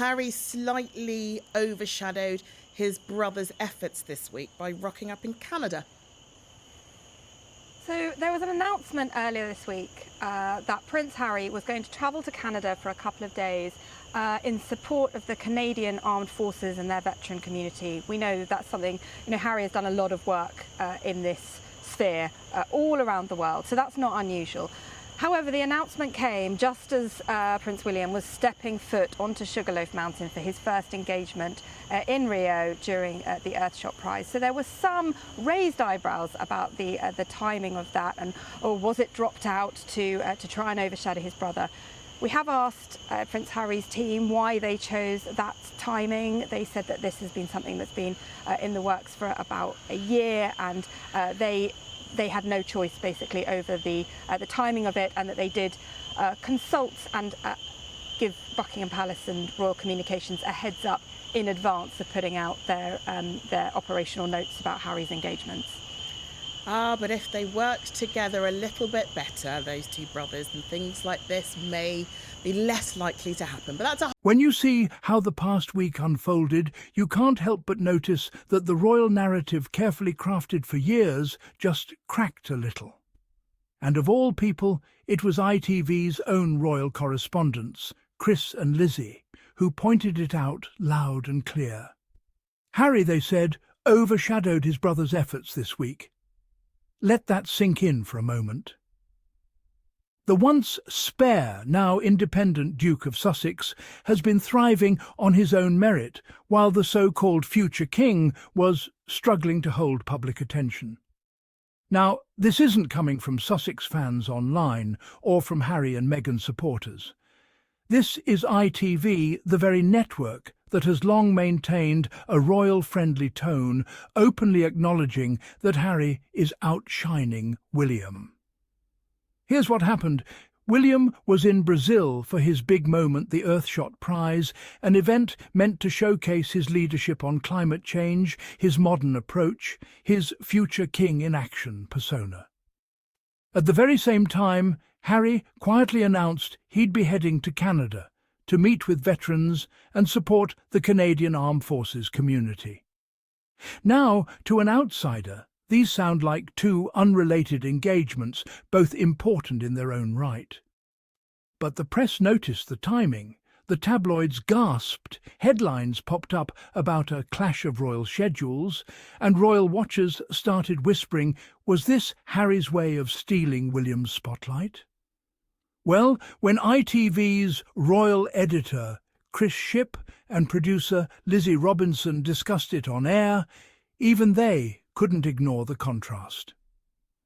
Harry slightly overshadowed his brother's efforts this week by rocking up in Canada. So there was an announcement earlier this week that Prince Harry was going to travel to Canada for a couple of days in support of the Canadian Armed Forces and their veteran community. We know that's something, Harry has done a lot of work in this sphere all around the world, so that's not unusual. However, the announcement came just as Prince William was stepping foot onto Sugarloaf Mountain for his first engagement in Rio during the Earthshot Prize. So there was some raised eyebrows about the timing of that, or was it dropped out to try and overshadow his brother? We have asked Prince Harry's team why they chose that timing. They said that this has been something that's been in the works for about a year, and they had no choice basically over the timing of it, and that they did consult and give Buckingham Palace and Royal Communications a heads up in advance of putting out their operational notes about Harry's engagements. But if they worked together a little bit better, those two brothers, then things like this may be less likely to happen. But that's a... When you see how the past week unfolded, you can't help but notice that the royal narrative, carefully crafted for years, just cracked a little. And of all people, it was ITV's own royal correspondents, Chris and Lizzie, who pointed it out loud and clear. Harry, they said, overshadowed his brother's efforts this week. Let that sink in for a moment. The once spare, now independent Duke of Sussex has been thriving on his own merit, while the so-called future king was struggling to hold public attention. Now, this isn't coming from Sussex fans online or from Harry and Meghan supporters. This is ITV, the very network that has long maintained a royal-friendly tone, openly acknowledging that Harry is outshining William. Here's what happened. William was in Brazil for his big moment, the Earthshot Prize, an event meant to showcase his leadership on climate change, his modern approach, his future king in action persona. At the very same time, Harry quietly announced he'd be heading to Canada to meet with veterans and support the Canadian Armed Forces community. Now, to an outsider, these sound like two unrelated engagements, both important in their own right. But the press noticed the timing. The tabloids gasped, headlines popped up about a clash of royal schedules, and royal watchers started whispering, was this Harry's way of stealing William's spotlight? Well, when ITV's royal editor, Chris Shipp, and producer Lizzie Robinson discussed it on air, even they couldn't ignore the contrast.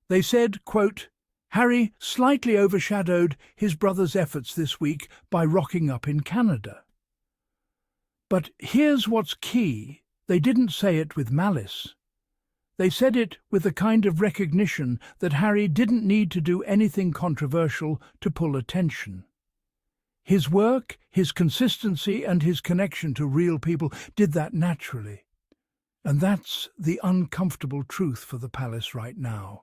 They said, quote, Harry slightly overshadowed his brother's efforts this week by rocking up in Canada. But here's what's key. They didn't say it with malice. They said it with a kind of recognition that Harry didn't need to do anything controversial to pull attention. His work, his consistency, and his connection to real people did that naturally. And that's the uncomfortable truth for the palace right now.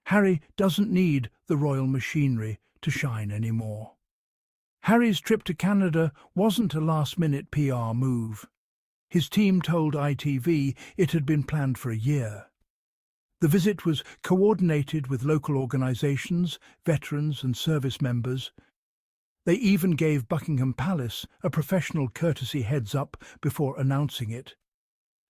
Harry doesn't need the royal machinery to shine anymore. Harry's trip to Canada wasn't a last-minute PR move. His team told ITV it had been planned for a year. The visit was coordinated with local organisations, veterans and service members. They even gave Buckingham Palace a professional courtesy heads-up before announcing it.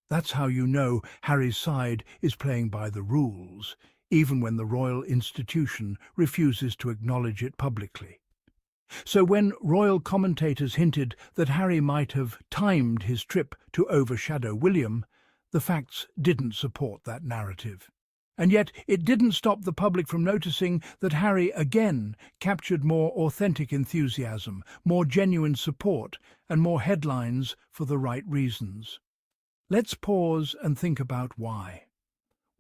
That's how you know Harry's side is playing by the rules, even when the royal institution refuses to acknowledge it publicly. So when royal commentators hinted that Harry might have timed his trip to overshadow William, the facts didn't support that narrative. And yet it didn't stop the public from noticing that Harry again captured more authentic enthusiasm, more genuine support, and more headlines for the right reasons. Let's pause and think about why.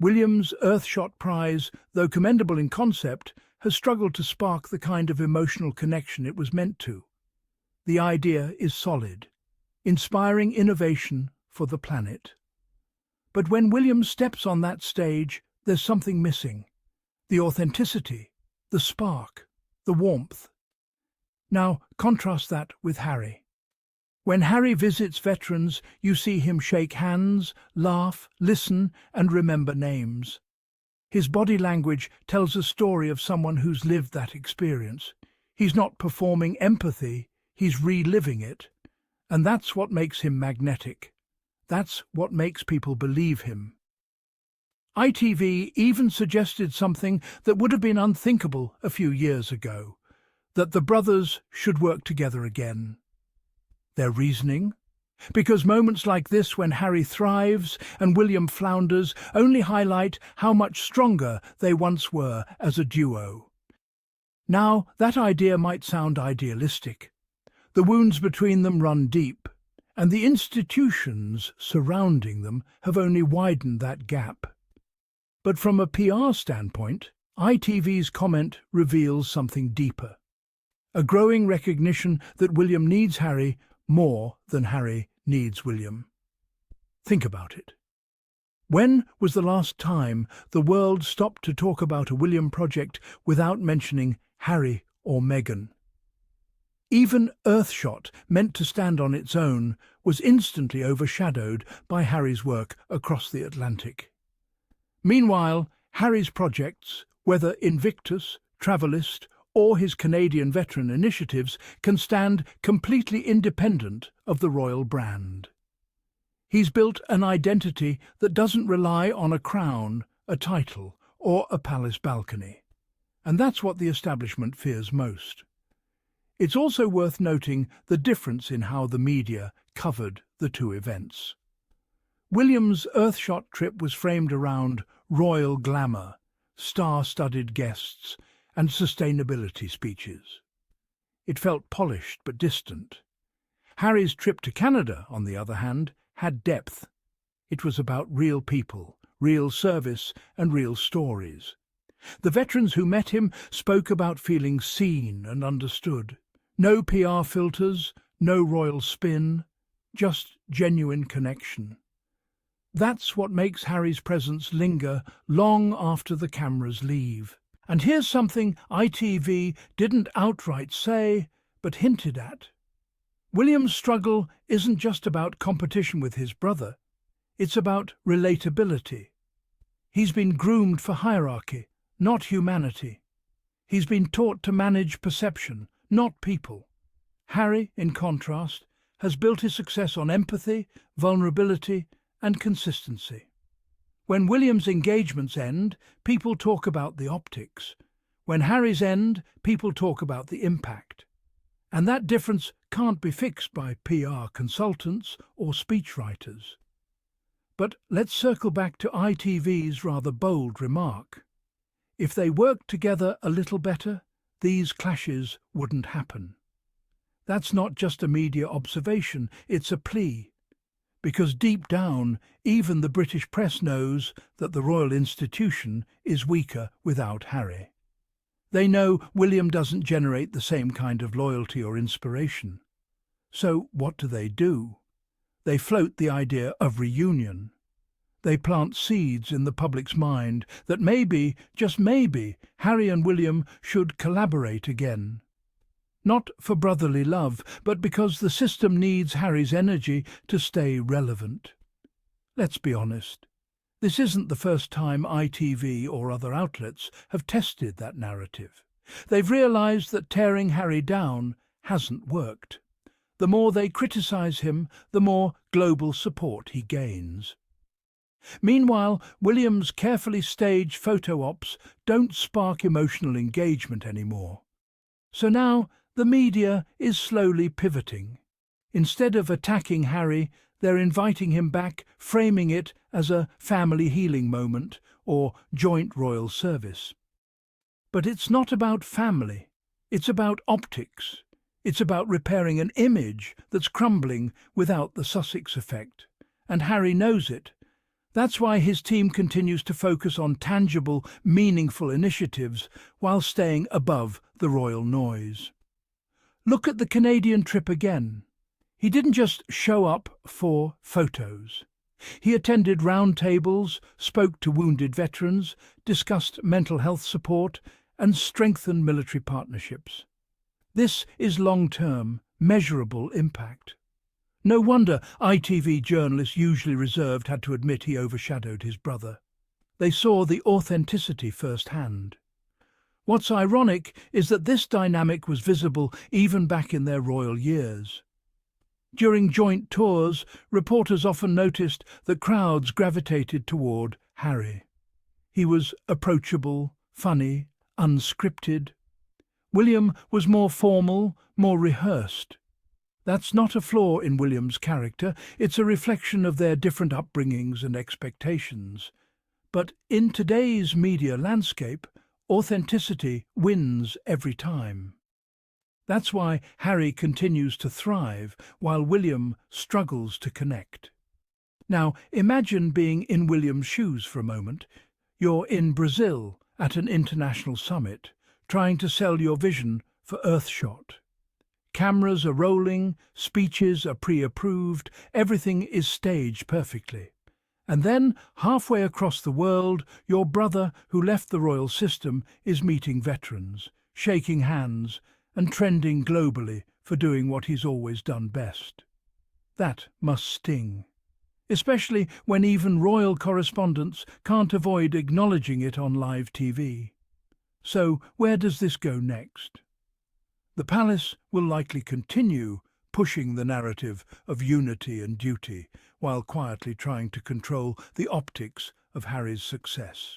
William's Earthshot Prize, though commendable in concept, has struggled to spark the kind of emotional connection it was meant to. The idea is solid, inspiring innovation for the planet. But when William steps on that stage, there's something missing. The authenticity, the spark, the warmth. Now contrast that with Harry. When Harry visits veterans, you see him shake hands, laugh, listen, and remember names. His body language tells a story of someone who's lived that experience. He's not performing empathy, he's reliving it. And that's what makes him magnetic. That's what makes people believe him. ITV even suggested something that would have been unthinkable a few years ago, that the brothers should work together again. Their reasoning? Because moments like this, when Harry thrives and William flounders, only highlight how much stronger they once were as a duo. Now, that idea might sound idealistic. The wounds between them run deep, and the institutions surrounding them have only widened that gap. But from a PR standpoint, ITV's comment reveals something deeper. A growing recognition that William needs Harry more than Harry needs William. Think about it. When was the last time the world stopped to talk about a William project without mentioning Harry or Meghan? Even Earthshot, meant to stand on its own, was instantly overshadowed by Harry's work across the Atlantic. Meanwhile, Harry's projects, whether Invictus, Travelist, or his Canadian veteran initiatives, can stand completely independent of the royal brand. He's built an identity that doesn't rely on a crown, a title, or a palace balcony. And that's what the establishment fears most. It's also worth noting the difference in how the media covered the two events. William's Earthshot trip was framed around royal glamour, star-studded guests, and sustainability speeches. It felt polished but distant. Harry's trip to Canada, on the other hand, had depth. It was about real people, real service, and real stories. The veterans who met him spoke about feeling seen and understood. No PR filters, no royal spin, just genuine connection. That's what makes Harry's presence linger long after the cameras leave. And here's something ITV didn't outright say, but hinted at. William's struggle isn't just about competition with his brother. It's about relatability. He's been groomed for hierarchy, not humanity. He's been taught to manage perception, not people. Harry, in contrast, has built his success on empathy, vulnerability, and consistency. When William's engagements end, people talk about the optics. When Harry's end, people talk about the impact. And that difference can't be fixed by PR consultants or speechwriters. But let's circle back to ITV's rather bold remark. If they worked together a little better, these clashes wouldn't happen. That's not just a media observation, it's a plea. Because deep down, even the British press knows that the royal institution is weaker without Harry. They know William doesn't generate the same kind of loyalty or inspiration. So what do? They float the idea of reunion. They plant seeds in the public's mind that maybe, just maybe, Harry and William should collaborate again. Not for brotherly love, but because the system needs Harry's energy to stay relevant. Let's be honest. This isn't the first time ITV or other outlets have tested that narrative. They've realised that tearing Harry down hasn't worked. The more they criticise him, the more global support he gains. Meanwhile, William's carefully staged photo ops don't spark emotional engagement anymore. So now the media is slowly pivoting. Instead of attacking Harry, they're inviting him back, framing it as a family healing moment or joint royal service. But it's not about family. It's about optics. It's about repairing an image that's crumbling without the Sussex effect. And Harry knows it. That's why his team continues to focus on tangible, meaningful initiatives while staying above the royal noise. Look at the Canadian trip again. He didn't just show up for photos. He attended roundtables, spoke to wounded veterans, discussed mental health support, and strengthened military partnerships. This is long-term, measurable impact. No wonder ITV journalists, usually reserved, had to admit he overshadowed his brother. They saw the authenticity firsthand. What's ironic is that this dynamic was visible even back in their royal years. During joint tours, reporters often noticed that crowds gravitated toward Harry. He was approachable, funny, unscripted. William was more formal, more rehearsed. That's not a flaw in William's character, it's a reflection of their different upbringings and expectations. But in today's media landscape, authenticity wins every time. That's why Harry continues to thrive, while William struggles to connect. Now, imagine being in William's shoes for a moment. You're in Brazil at an international summit, trying to sell your vision for Earthshot. Cameras are rolling, speeches are pre-approved, everything is staged perfectly. And then, halfway across the world, your brother, who left the royal system, is meeting veterans, shaking hands, and trending globally for doing what he's always done best. That must sting, especially when even royal correspondents can't avoid acknowledging it on live TV. So where does this go next? The palace will likely continue pushing the narrative of unity and duty, while quietly trying to control the optics of Harry's success.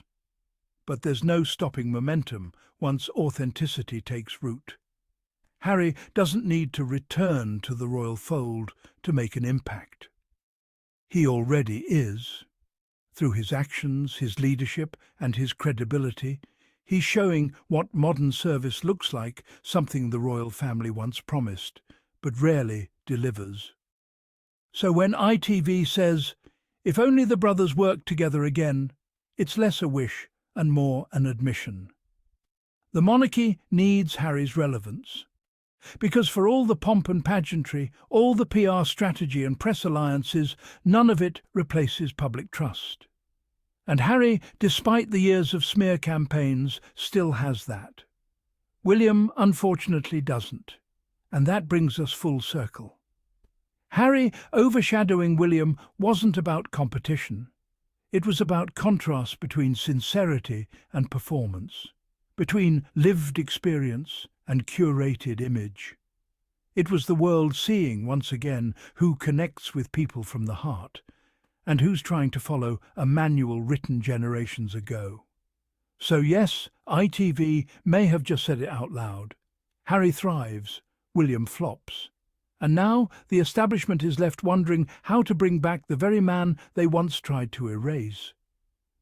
But there's no stopping momentum once authenticity takes root. Harry doesn't need to return to the royal fold to make an impact. He already is. Through his actions, his leadership, and his credibility, he's showing what modern service looks like, something the royal family once promised, but rarely delivers. So when ITV says, "If only the brothers worked together again," it's less a wish and more an admission. The monarchy needs Harry's relevance. Because for all the pomp and pageantry, all the PR strategy and press alliances, none of it replaces public trust. And Harry, despite the years of smear campaigns, still has that. William, unfortunately, doesn't. And that brings us full circle. Harry overshadowing William wasn't about competition. It was about contrast between sincerity and performance, between lived experience and curated image. It was the world seeing, once again, who connects with people from the heart, and who's trying to follow a manual written generations ago. So yes, ITV may have just said it out loud. Harry thrives, William flops. And now the establishment is left wondering how to bring back the very man they once tried to erase.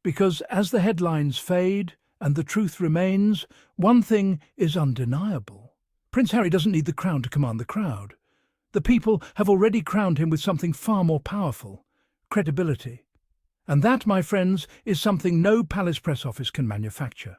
Because as the headlines fade and the truth remains, one thing is undeniable. Prince Harry doesn't need the crown to command the crowd. The people have already crowned him with something far more powerful: credibility. And that, my friends, is something no palace press office can manufacture.